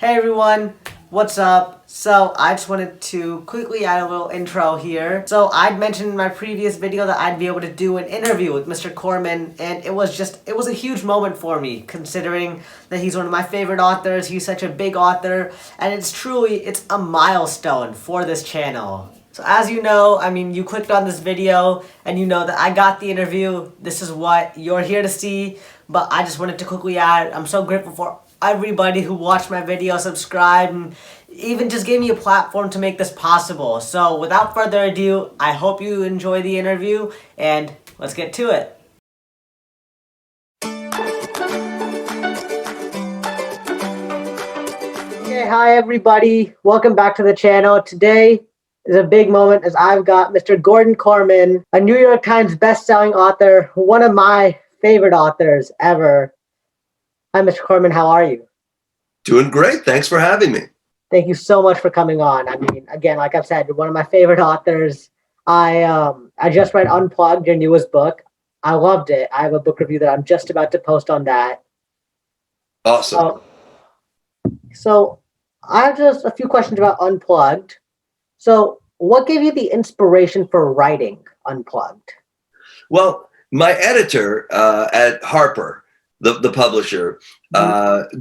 Hey everyone, what's up? So I just wanted to quickly add a little intro here. So I'd mentioned in my previous video that I'd be able to do an interview with Mr. Korman, and it was a huge moment for me, considering that he's one of my favorite authors, he's such a big author, and it's a milestone for this channel. So as you know, you clicked on this video and you know that I got the interview. This is what you're here to see, but I just wanted to quickly add, I'm so grateful for everybody who watched my video, subscribed, and even just gave me a platform to make this possible. So without further ado, I hope you enjoy the interview, and let's get to it. Okay, hi everybody. Welcome back to the channel. Today is a big moment as I've got Mr. Gordon Korman, a New York Times best-selling author, one of my favorite authors ever. Hi, Mr. Korman, how are you? Doing great. Thanks for having me. Thank you so much for coming on. Again, like I've said, you're one of my favorite authors. I just read Unplugged, your newest book. I loved it. I have a book review that I'm just about to post on that. Awesome. So I have just a few questions about Unplugged. So what gave you the inspiration for writing Unplugged? Well, my editor at Harper, the publisher,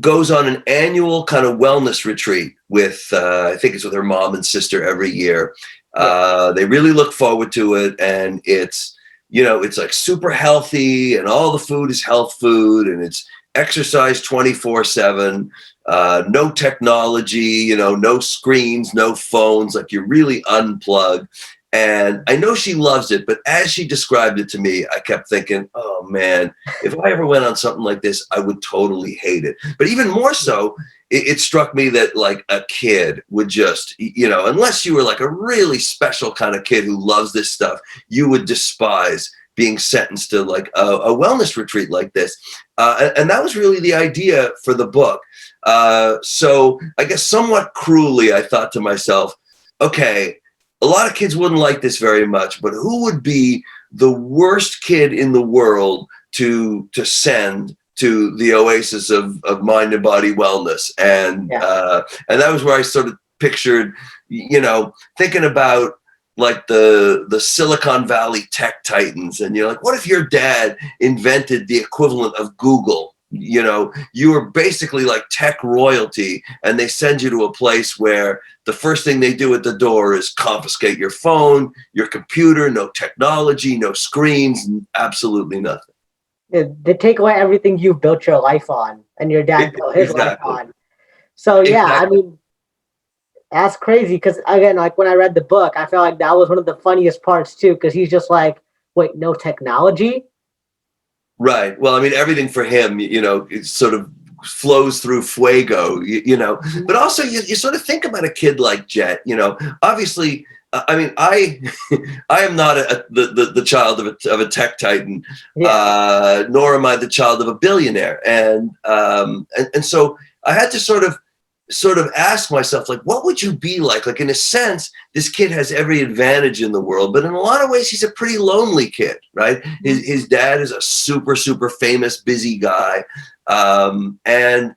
goes on an annual kind of wellness retreat with, I think it's with her mom and sister every year. They really look forward to it, and it's like super healthy, and all the food is health food, and it's exercise 24/7, no technology, no screens, no phones, like you really unplug. And I know she loves it, but as she described it to me, I kept thinking, oh man, if I ever went on something like this, I would totally hate it. But even more so, it struck me that like a kid would just, unless you were like a really special kind of kid who loves this stuff, you would despise being sentenced to like a wellness retreat like this. And that was really the idea for the book. So I guess somewhat cruelly, I thought to myself, okay, a lot of kids wouldn't like this very much, but who would be the worst kid in the world to send to the oasis of mind and body wellness? And that was where I sort of pictured, thinking about like the Silicon Valley tech titans. And you're like, what if your dad invented the equivalent of Google? You were basically like tech royalty, and they send you to a place where the first thing they do at the door is confiscate your phone, your computer, no technology, no screens, absolutely nothing. They take away everything you've built your life on, and your dad built his life on. So yeah, exactly. That's crazy, because again, like when I read the book, I felt like that was one of the funniest parts too, because he's just like, wait, no technology? Right. Well, everything for him, it sort of flows through fuego, but also you sort of think about a kid like Jet, obviously, I am not the child of a tech titan, nor am I the child of a billionaire. And so I had to sort of ask myself, like, what would you be like? Like, in a sense, this kid has every advantage in the world, but in a lot of ways, he's a pretty lonely kid, right? His dad is a super, super famous, busy guy. And,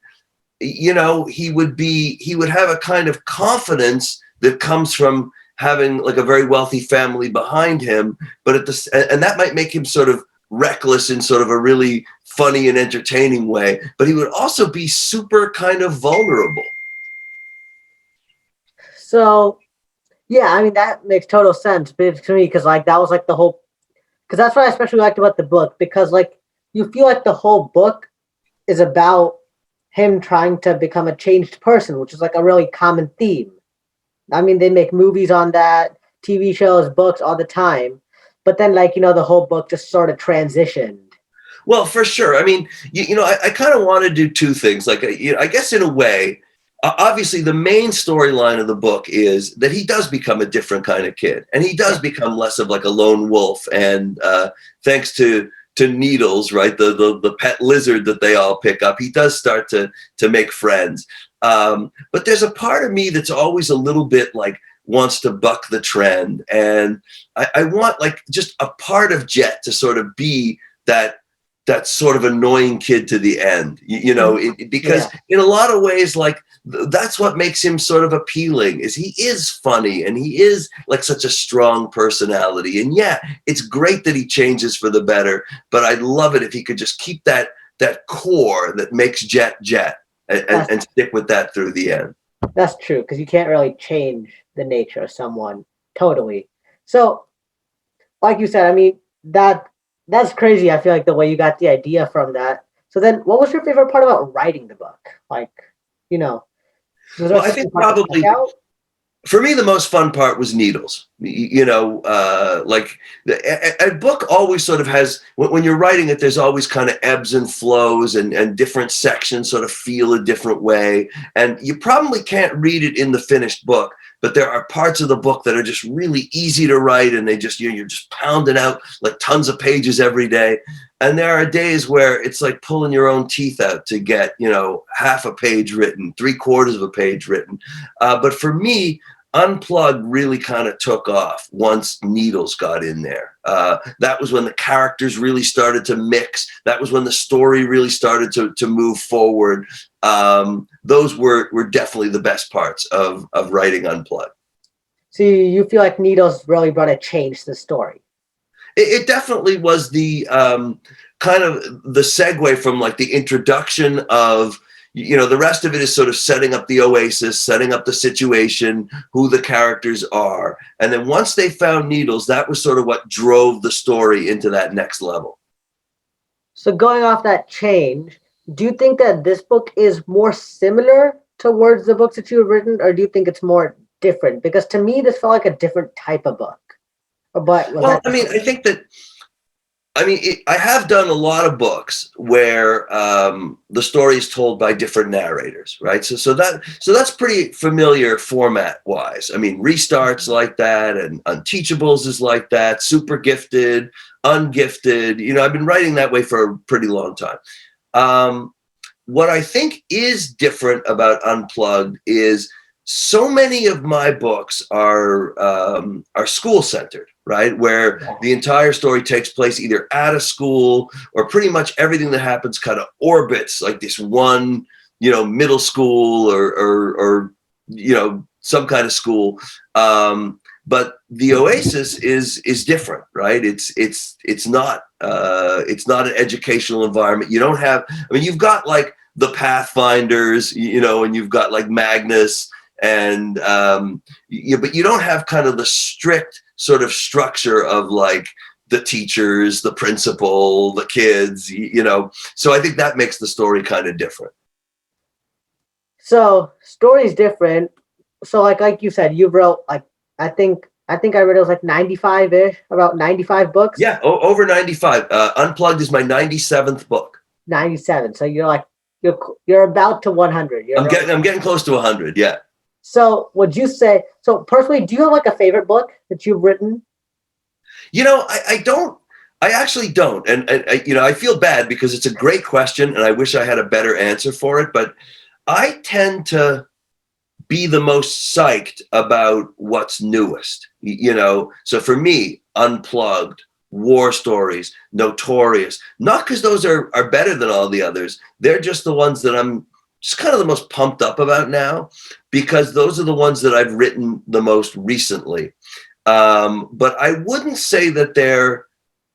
he would have a kind of confidence that comes from having like a very wealthy family behind him, but and that might make him sort of reckless in sort of a really funny and entertaining way, but he would also be super kind of vulnerable. So, yeah, that makes total sense to me, because like that was like the whole, because that's what I especially liked about the book, because like you feel like the whole book is about him trying to become a changed person, which is like a really common theme. They make movies on that, TV shows, books all the time, but then like, the whole book just sort of transitioned. Well, for sure. I kind of want to do two things. Like, I guess in a way, obviously the main storyline of the book is that he does become a different kind of kid, and he does become less of like a lone wolf. And thanks to Needles, right, the pet lizard that they all pick up, he does start to make friends. But there's a part of me that's always a little bit like wants to buck the trend, and I want like just a part of Jet to sort of be that that sort of annoying kid to the end, because in a lot of ways, like that's what makes him sort of appealing, is he is funny and he is like such a strong personality. And yeah, it's great that he changes for the better, but I'd love it if he could just keep that core that makes Jet Jet and stick with that through the end. That's true, because you can't really change the nature of someone totally. So, like you said, I mean, that's crazy. I feel like the way you got the idea from that. So then, what was your favorite part about writing the book? Like, was there Well, I think probably for me, the most fun part was Needles. Like a book always sort of has, when you're writing it, there's always kind of ebbs and flows, and different sections sort of feel a different way. And you probably can't read it in the finished book, but there are parts of the book that are just really easy to write, and you're just pounding out like tons of pages every day. And there are days where it's like pulling your own teeth out to get, half a page written, 3/4 of a page written. But for me, Unplugged really kind of took off once Needles got in there. That was when the characters really started to mix. That was when the story really started to move forward. Those were definitely the best parts of writing Unplugged. So you feel like Needles really brought a change to the story? It definitely was the kind of the segue from like the introduction of, the rest of it is sort of setting up the oasis, setting up the situation, who the characters are. And then once they found Needles, that was sort of what drove the story into that next level. So going off that change, do you think that this book is more similar towards the books that you've written, or do you think it's more different? Because to me, this felt like a different type of book. I have done a lot of books where the story is told by different narrators, right? So that's pretty familiar format wise. I mean, Restart's like that, and Unteachables is like that. Super Gifted, Ungifted. I've been writing that way for a pretty long time. What I think is different about Unplugged is so many of my books are school centered, right? Where the entire story takes place either at a school, or pretty much everything that happens kind of orbits like this one, middle school or some kind of school. But the Oasis is different, right? It's not an educational environment. You don't have, you've got like the Pathfinders, and you've got like Magnus, and but you don't have kind of the strict sort of structure of like the teachers, the principal, the kids, so I think that makes the story kind of different. So story's different. So like you said, you wrote like, I think I read it was like 95-ish, about 95 books. Yeah, over 95. Unplugged is my 97th book. 97. So you're like, you're about to 100. I'm getting close to 100. Yeah. So would you say, so personally, do you have like a favorite book that you've written? I don't. I actually don't. And I feel bad because it's a great question and I wish I had a better answer for it. But I tend to be the most psyched about what's newest, So for me, Unplugged, War Stories, Notorious, not because those are better than all the others. They're just the ones that I'm just kind of the most pumped up about now, because those are the ones that I've written the most recently. But I wouldn't say that they're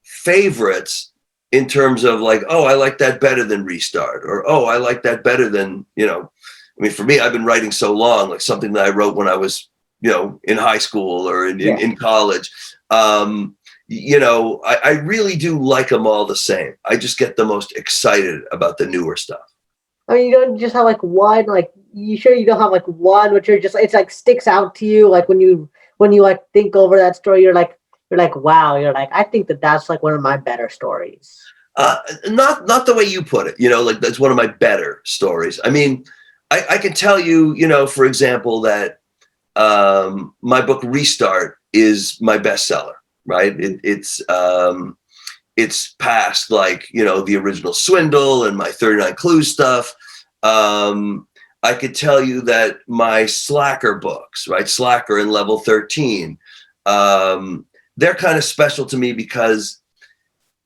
favorites in terms of like, oh, I like that better than Restart, or, oh, I like that better than, for me, I've been writing so long, like something that I wrote when I was, in high school or in college. I really do like them all the same. I just get the most excited about the newer stuff. You don't just have like one, like, you sure you don't have like one, which you're just, it's like sticks out to you. Like when you like think over that story, you're like, wow, I think that's like one of my better stories. Not the way you put it, like that's one of my better stories. I can tell you, for example, that my book Restart is my bestseller, right? It's past like, the original Swindle and my 39 Clues stuff. I could tell you that my Slacker books, right? Slacker and Level 13, they're kind of special to me because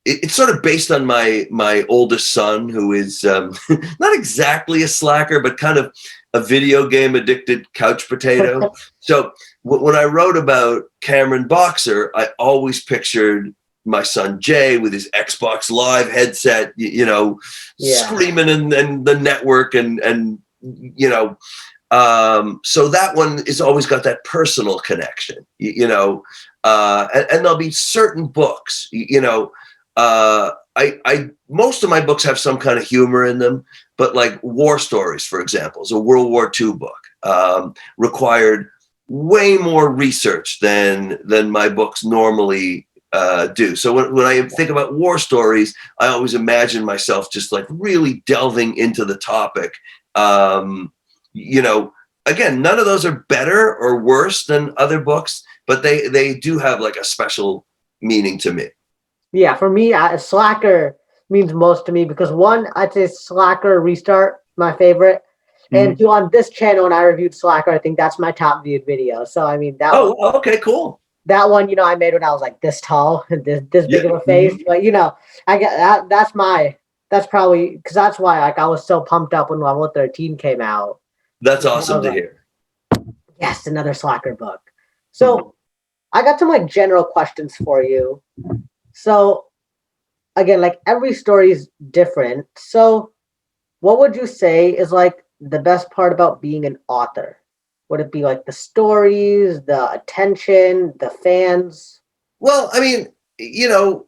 it's sort of based on my oldest son, who is not exactly a slacker, but kind of a video game addicted couch potato. So when I wrote about Cameron Boxer, I always pictured my son Jay with his Xbox Live headset, screaming and the network and so that one is always got that personal connection, and there'll be certain books, I most of my books have some kind of humor in them, but like War Stories, for example, is a World War II book, required way more research than my books normally do. So when I think about War Stories, I always imagine myself just like really delving into the topic. Again, none of those are better or worse than other books, but they do have like a special meaning to me. Yeah, for me, slacker means most to me because one, I'd say Slacker Restart, my favorite. And two, on this channel, when I reviewed Slacker, I think that's my top viewed video. So I mean, that one, okay, cool. That one, I made when I was like this tall and this big of a face. But I get that. That's probably because that's why like I was so pumped up when Level 13 came out. That's awesome to hear. Yes, another Slacker book. So I got some like general questions for you. So again, like every story is different. So what would you say is like the best part about being an author? Would it be like the stories, the attention, the fans? Well, I mean, I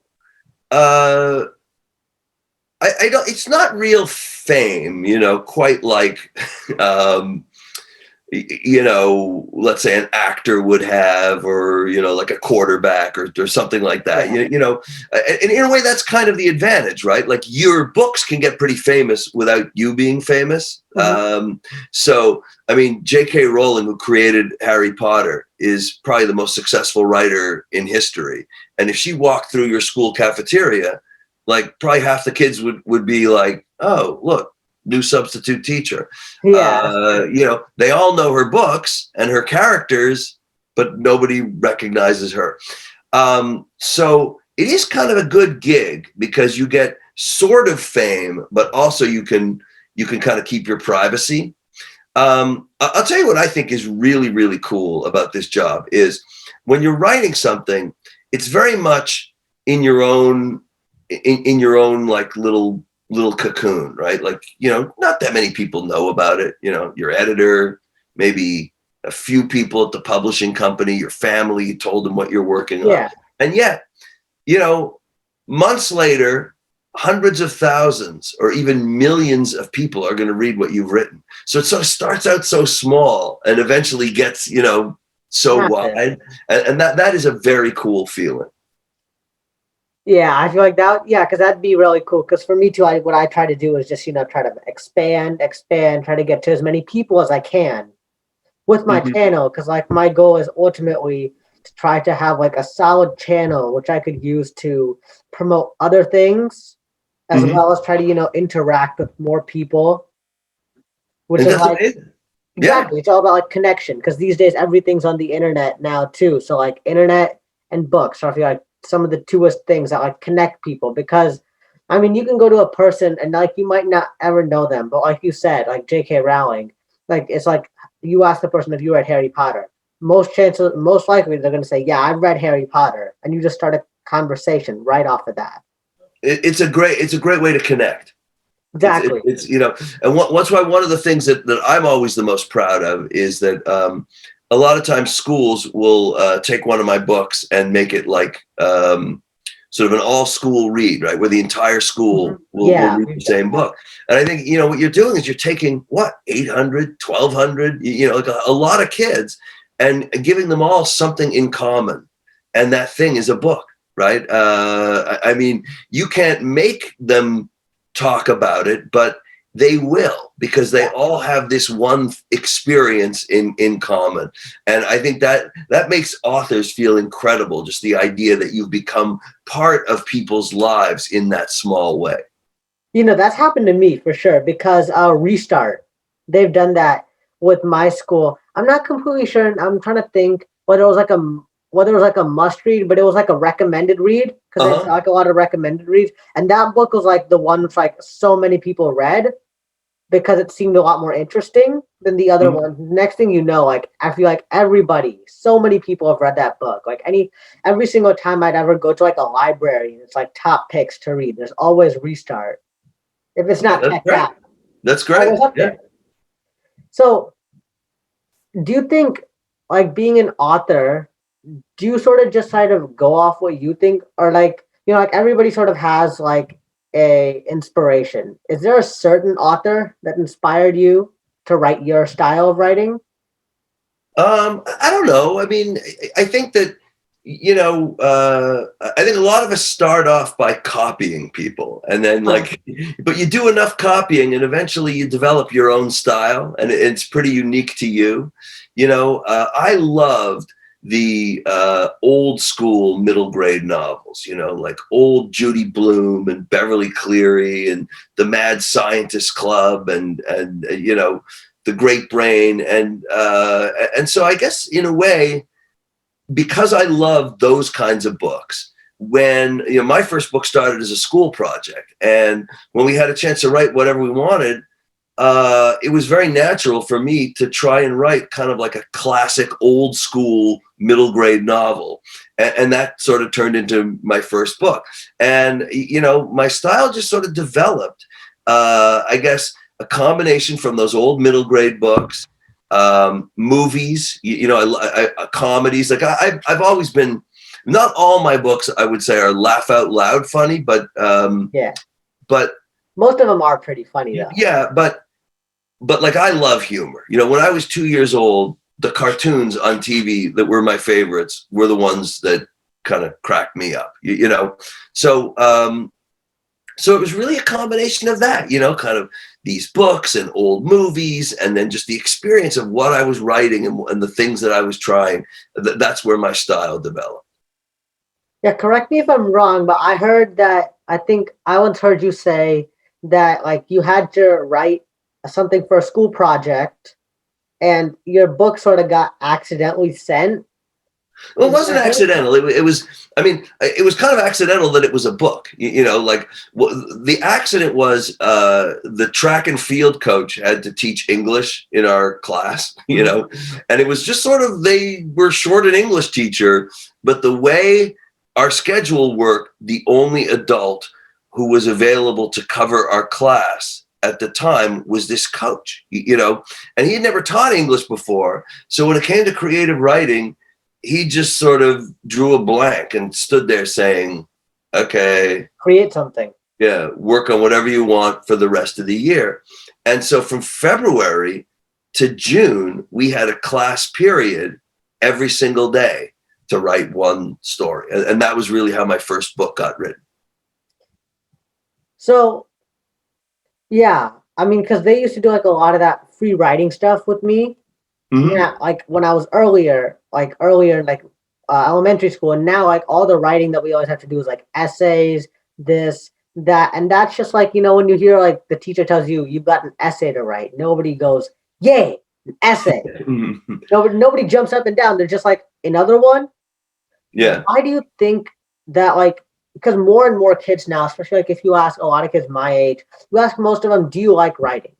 don't, it's not real fame, quite like, let's say an actor would have, or, like a quarterback or something like that, and in a way that's kind of the advantage, right? Like your books can get pretty famous without you being famous. So, I mean, J.K. Rowling, who created Harry Potter, is probably the most successful writer in history. And if she walked through your school cafeteria, like probably half the kids would be like, oh, look, new substitute teacher. Yeah. They all know her books and her characters, but nobody recognizes her. So it is kind of a good gig because you get sort of fame, but also you can kind of keep your privacy. I'll tell you what I think is really, really cool about this job is when you're writing something, it's very much in your own like little cocoon, right? Like, not that many people know about it. Your editor, maybe a few people at the publishing company, your family, you told them what you're working on. And yet, months later, hundreds of thousands or even millions of people are going to read what you've written. So it sort of starts out so small and eventually gets, so wide. And that is a very cool feeling. Yeah, I feel like that. Yeah, because that'd be really cool. Because for me too, what I try to do is just try to expand, try to get to as many people as I can with my channel. Because like my goal is ultimately to try to have like a solid channel which I could use to promote other things, as well as try to interact with more people. Which is like amazing. Exactly, it's all about like connection. Because these days everything's on the internet now too. So like internet and books. So I feel like some of the truest things that like connect people, because I mean you can go to a person and like you might not ever know them, but like you said, like J.K. Rowling, like it's like you ask the person if you read Harry Potter, most likely they're going to say, yeah, I've read Harry Potter, and you just start a conversation right off of that. It's a great way to connect. Exactly. It's and that's why one of the things that I'm always the most proud of is that a lot of times schools will take one of my books and make it like sort of an all school read, right? Where the entire school will read the same book. And I think, what you're doing is you're taking 800, 1,200, like a lot of kids and giving them all something in common. And that thing is a book, right? I mean, you can't make them talk about it, but they will, because they all have this one experience in common. And I think that makes authors feel incredible, just the idea that you've become part of people's lives in that small way. That's happened to me for sure, because Restart, they've done that with my school. I'm not completely sure. I'm trying to think whether it was like whether it was like a must read, but it was like a recommended read because it's like a lot of recommended reads. And that book was like the one which like so many people read because it seemed a lot more interesting than the other one. Next thing you know, like I feel like everybody, so many people have read that book. Like every single time I'd ever go to like a library, it's like top picks to read. There's always Restart. If it's not checked out, that's great. Always up there. So, do you think like being an author? Do you sort of just kind of go off what you think, or like like everybody sort of has like a inspiration? Is there a certain author that inspired you to write your style of writing? I don't know. I mean, I think that, I think a lot of us start off by copying people, and then but you do enough copying and eventually you develop your own style, and it's pretty unique to you. I loved the old school middle grade novels, like old Judy Blume and Beverly Cleary and the Mad Scientist Club and the Great Brain. And so I guess in a way, because I love those kinds of books, when my first book started as a school project, and when we had a chance to write whatever we wanted, it was very natural for me to try and write kind of like a classic old school middle grade novel. And that sort of turned into my first book. And, my style just sort of developed, I guess, a combination from those old middle grade books, movies, comedies. Like I've always been, not all my books I would say are laugh out loud funny, but but most of them are pretty funny though. Yeah, but like I love humor. When I was 2 years old, the cartoons on TV that were my favorites were the ones that kind of cracked me up. So it was really a combination of that, kind of these books and old movies, and then just the experience of what I was writing and the things that I was trying. That's where my style developed. Yeah, correct me if I'm wrong, but I think I once heard you say that like you had to write something for a school project and your book sort of got accidentally sent. Well, it wasn't accidental. It was, I mean, it was kind of accidental that it was a book, the accident was the track and field coach had to teach English in our class, and it was just sort of, they were short an English teacher, but the way our schedule worked, the only adult who was available to cover our class at the time was this coach, and he had never taught English before. So when it came to creative writing, he just sort of drew a blank and stood there saying, okay, create something. Yeah, work on whatever you want for the rest of the year. And so from February to June, we had a class period every single day to write one story. And that was really how my first book got written. So, yeah, I mean, because they used to do like a lot of that free writing stuff with me. Yeah, like when I was earlier in elementary school, and now like all the writing that we always have to do is like essays, this, that, and that's just like, when you hear like the teacher tells you you've got an essay to write, nobody goes, yay, an essay. Nobody jumps up and down. They're just like, another one. Yeah. Why do you think that, like, because more and more kids now, especially like if you ask a lot of kids my age, you ask most of them, do you like writing?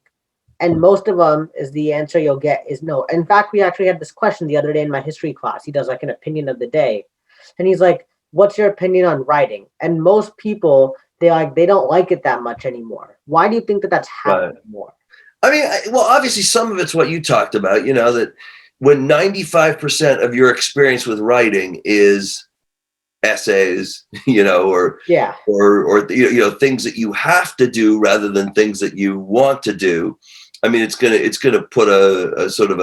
And most of them is the answer you'll get is no. In fact, we actually had this question the other day in my history class. He does like an opinion of the day. And he's like, what's your opinion on writing? And most people, they don't like it that much anymore. Why do you think that that's happening more? I mean, well, obviously some of it's what you talked about, that when 95% of your experience with writing is essays, or things that you have to do rather than things that you want to do. I mean, it's gonna put a sort of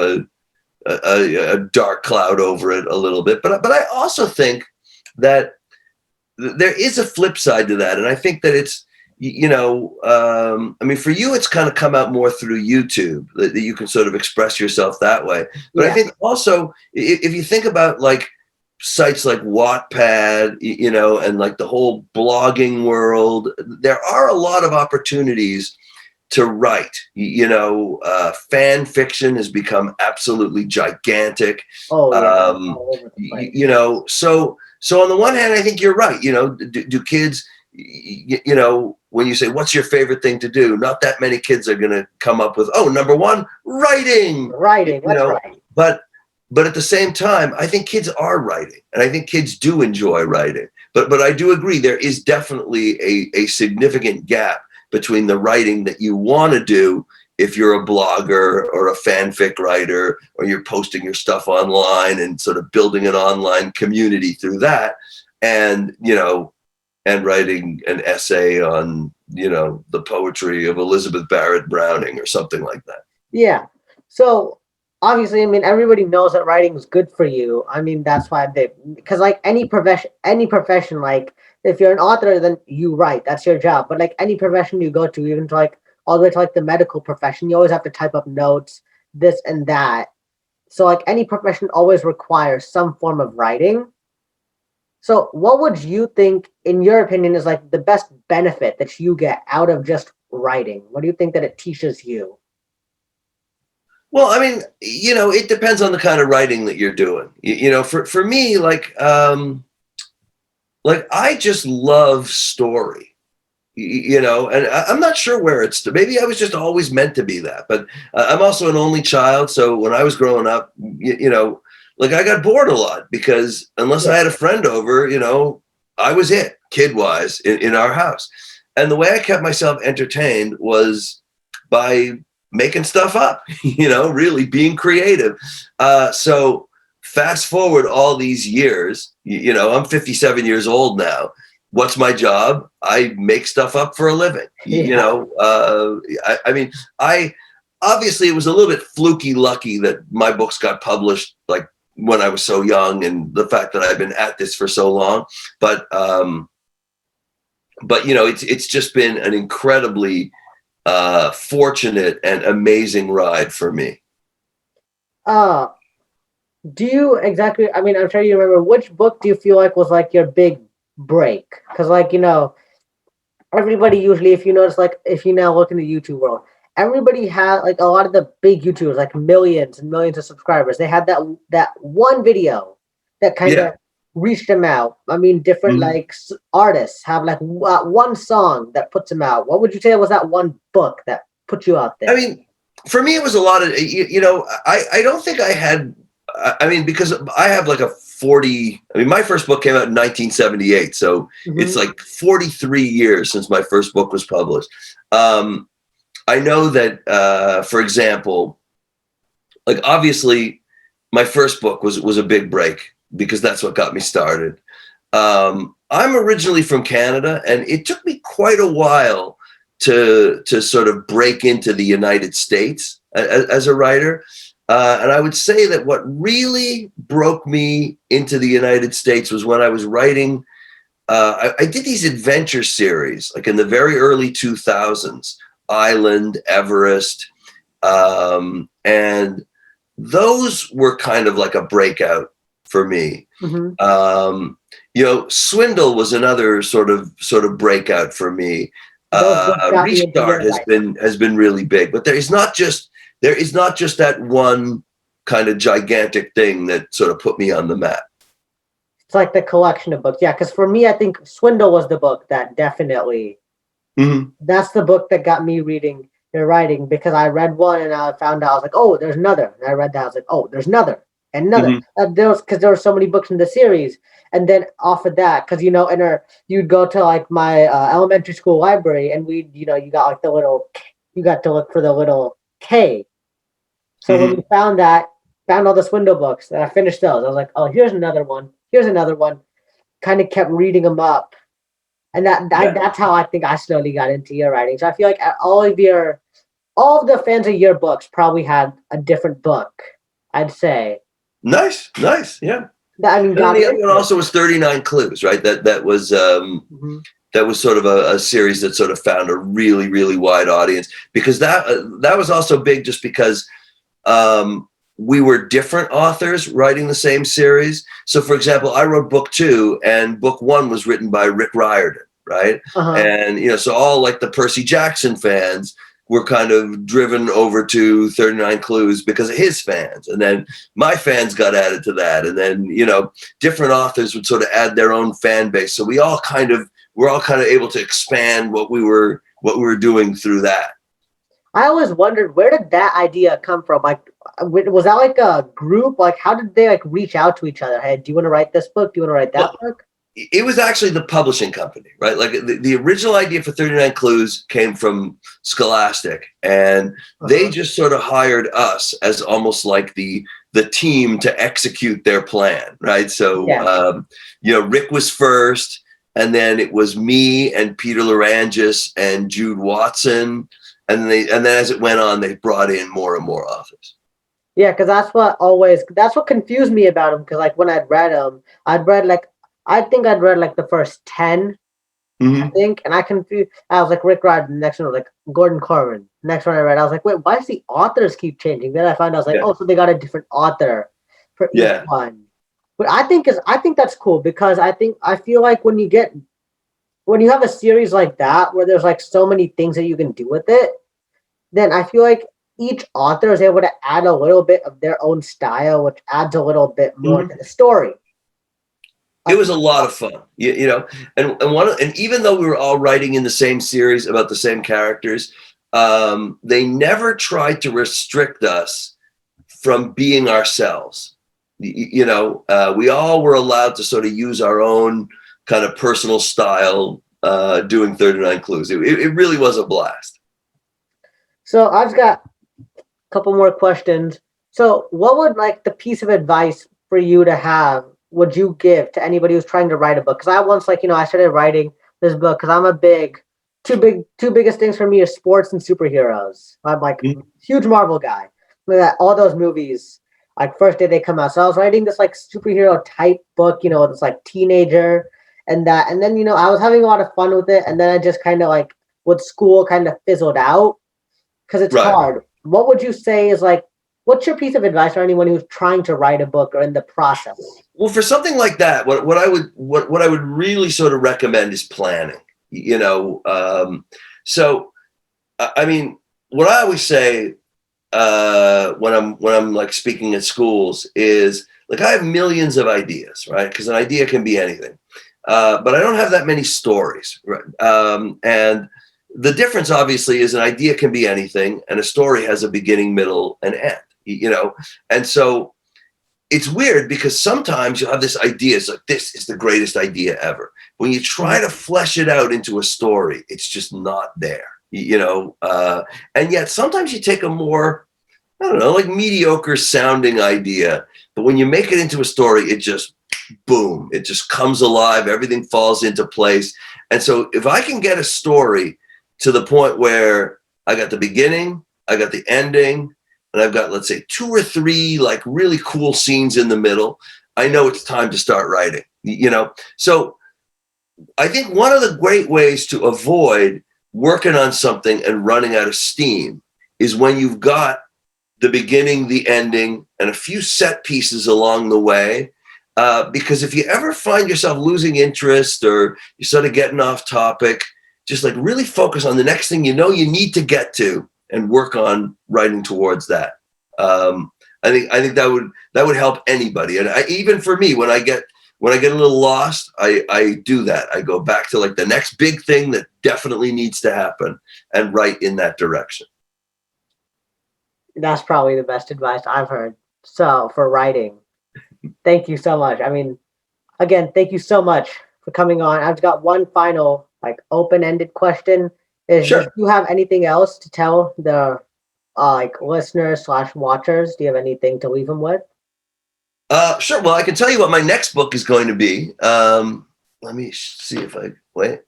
a dark cloud over it a little bit. But I also think that there is a flip side to that, and I think that it's I mean, for you, it's kind of come out more through YouTube that you can sort of express yourself that way. But I think also if you think about like sites like Wattpad, and like the whole blogging world, there are a lot of opportunities to write. Fan fiction has become absolutely gigantic. Oh yeah, all over the place. So on the one hand, I think you're right. Do kids, when you say, what's your favorite thing to do? Not that many kids are going to come up with, oh, number one, writing. That's right. But at the same time, I think kids are writing, and I think kids do enjoy writing. But I do agree there is definitely a significant gap between the writing that you want to do if you're a blogger or a fanfic writer, or you're posting your stuff online and sort of building an online community through that, and writing an essay on, the poetry of Elizabeth Barrett Browning or something like that. Yeah. So obviously, I mean, everybody knows that writing is good for you. I mean, that's why because like any profession, like if you're an author, then you write. That's your job. But like any profession you go to, even to like all the way to like the medical profession, you always have to type up notes, this and that. So like any profession always requires some form of writing. So what would you think, in your opinion, is like the best benefit that you get out of just writing? What do you think that it teaches you? Well, I mean, it depends on the kind of writing that you're doing. For me, like I just love story. And I'm not sure where maybe I was just always meant to be that, but I'm also an only child. So when I was growing up, like I got bored a lot because unless I had a friend over, I was it kid wise in our house. And the way I kept myself entertained was by making stuff up, really being creative. So fast forward all these years, I'm 57 years old now. What's my job? I make stuff up for a living. I mean, obviously it was a little bit fluky lucky that my books got published like when I was so young, and the fact that I've been at this for so long. But it's just been an incredibly fortunate and amazing ride for me. Do you exactly? I mean, I'm trying to remember, which book do you feel like was like your big break? Because like everybody usually, if you notice, like if you now look in the YouTube world, everybody had like a lot of the big YouTubers, like millions and millions of subscribers. They had that one video that kind of reached them out. I mean, different like artists have like one song that puts them out. What would you say was that one book that put you out there? I mean, for me, it was a lot of, I don't think I had, I mean, because I have like my first book came out in 1978. So it's like 43 years since my first book was published. I know that, for example, like obviously my first book was a big break because that's what got me started. I'm originally from Canada, and it took me quite a while to sort of break into the United States as a writer. And I would say that what really broke me into the United States was when I was writing. I did these adventure series, like in the very early 2000s, Island, Everest. And those were kind of like a breakout for me. Swindle was another sort of breakout for me. Restart has been really big, but there is not just that one kind of gigantic thing that sort of put me on the map. It's like the collection of books. Yeah, because for me, I think Swindle was the book that definitely, that's the book that got me reading your writing, because I read one and I found out, I was like, oh, there's another. And I read that, I was like, oh, there's another and another. Because there were so many books in the series. And then off of that, because, you'd go to like my elementary school library, and you got like you got to look for the little K. So when we found all the Swindle books, and I finished those, I was like, oh, here's another one. Kind of kept reading them up. And that's how I think I slowly got into your writing. So I feel like all of the fans of your books probably had a different book, I'd say. Nice. Yeah. I mean, and the other one also was 39 Clues, right? That was sort of a series that sort of found a really, really wide audience, because that was also big just because we were different authors writing the same series. So, for example, I wrote book 2, and book 1 was written by Rick Riordan, right? And so all like the Percy Jackson fans were kind of driven over to 39 Clues because of his fans. And then my fans got added to that. And then, you know, different authors would sort of add their own fan base. So we're all kind of able to expand what we were doing through that. I always wondered, where did that idea come from? Like, was that like a group? Like, how did they like reach out to each other? Hey, do you want to write this book? Do you want to write that book? It was actually the publishing company, right? Like the original idea for 39 Clues came from Scholastic, and they just sort of hired us as almost like the team to execute their plan, right? So, you know, Rick was first, and then it was me and Peter Larangis and Jude Watson, and then as it went on, they brought in more and more authors. Yeah, because that's what confused me about them. Because like when I'd read them, I think I'd read like the first 10, I think, and I was like Rick Riordan. The next one was like Gordon Korman. Next one I read, I was like, wait, why does the authors keep changing? Then I found out, I was like, oh, so they got a different author for each one. But I think that's cool, because I feel like when you have a series like that where there's like so many things that you can do with it, then I feel like each author is able to add a little bit of their own style, which adds a little bit more to the story. It was a lot of fun, you know, and even though we were all writing in the same series about the same characters, they never tried to restrict us from being ourselves. You know, we all were allowed to sort of use our own kind of personal style doing 39 Clues. It really was a blast. So I've got a couple more questions. So what would like the piece of advice for you to have would you give to anybody who's trying to write a book? Because I once, like, you know, I started writing this book because I'm two biggest things for me are sports and superheroes. I'm like huge Marvel guy. Look at all those movies, like first day they come out. So I was writing this like superhero type book, you know, this like teenager and then, you know, I was having a lot of fun with it. And then I just kind of like with school kind of fizzled out because it's hard. What would you say is like, what's your piece of advice for anyone who's trying to write a book or in the process? Well, for something like that, what I would really sort of recommend is planning. You know, so I mean, what I always say when I'm like speaking at schools is like I have millions of ideas, right? Because an idea can be anything, but I don't have that many stories, right? And the difference, obviously, is an idea can be anything, and a story has a beginning, middle, and end. You know, and so it's weird because sometimes you'll have this idea. It's like, this is the greatest idea ever. When you try to flesh it out into a story, it's just not there, you know? And yet sometimes you take a more, I don't know, like mediocre sounding idea, but when you make it into a story, it just, boom, it just comes alive. Everything falls into place. And so if I can get a story to the point where I got the beginning, I got the ending, and I've got, let's say, 2 or 3 like really cool scenes in the middle, I know it's time to start writing, you know? So I think one of the great ways to avoid working on something and running out of steam is when you've got the beginning, the ending, and a few set pieces along the way. Because if you ever find yourself losing interest or you're sort of getting off topic, just like really focus on the next thing you know you need to get to and work on writing towards that. I think that would help anybody. And even for me, when I get a little lost, I do that. I go back to like the next big thing that definitely needs to happen and write in that direction. That's probably the best advice I've heard. So for writing, thank you so much. I mean, again, thank you so much for coming on. I've got one final like open-ended question. Sure. Do you have anything else to tell the like listeners / watchers? Do you have anything to leave them with? Sure. Well, I can tell you what my next book is going to be. Let me see if wait.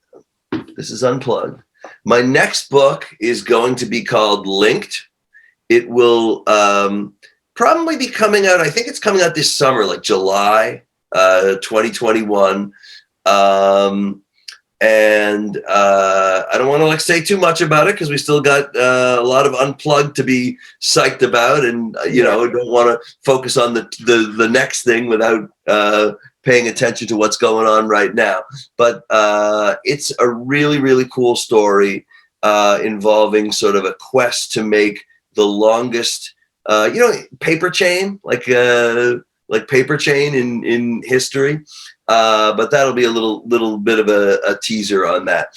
This is unplugged. My next book is going to be called Linked. It will probably be coming out. I think it's coming out this summer, like July 2021. And I don't want to like say too much about it because we still got a lot of unplugged to be psyched about, and you know, don't want to focus on the next thing without paying attention to what's going on right now. But it's a really, really cool story involving sort of a quest to make the longest, paper chain, like paper chain in history. But that'll be a little bit of a teaser on that.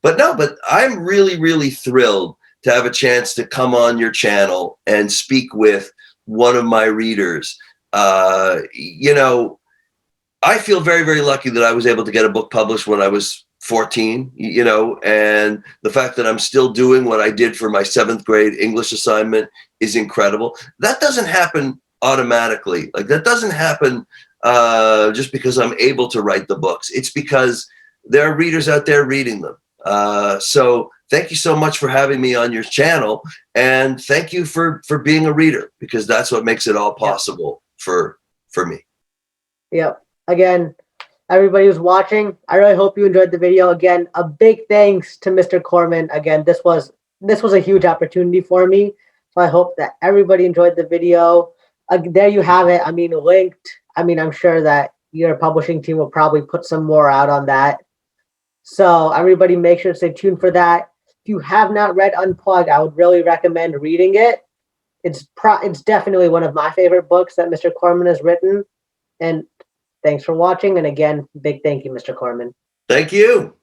But I'm really, really thrilled to have a chance to come on your channel and speak with one of my readers. I feel very, very lucky that I was able to get a book published when I was 14, and the fact that I'm still doing what I did for my 7th grade English assignment is incredible. That doesn't happen automatically. Like, that doesn't happen just because I'm able to write the books. It's because there are readers out there reading them. So thank you so much for having me on your channel, and thank you for being a reader, because that's what makes it all possible for me. Yep. Again, everybody who's watching, I really hope you enjoyed the video. Again, a big thanks to Mr. Korman. Again, this was a huge opportunity for me. So I hope that everybody enjoyed the video. There you have it. I mean, linked. I mean, I'm sure that your publishing team will probably put some more out on that. So everybody make sure to stay tuned for that. If you have not read Unplugged, I would really recommend reading it. It's definitely one of my favorite books that Mr. Korman has written. And thanks for watching. And again, big thank you, Mr. Korman. Thank you.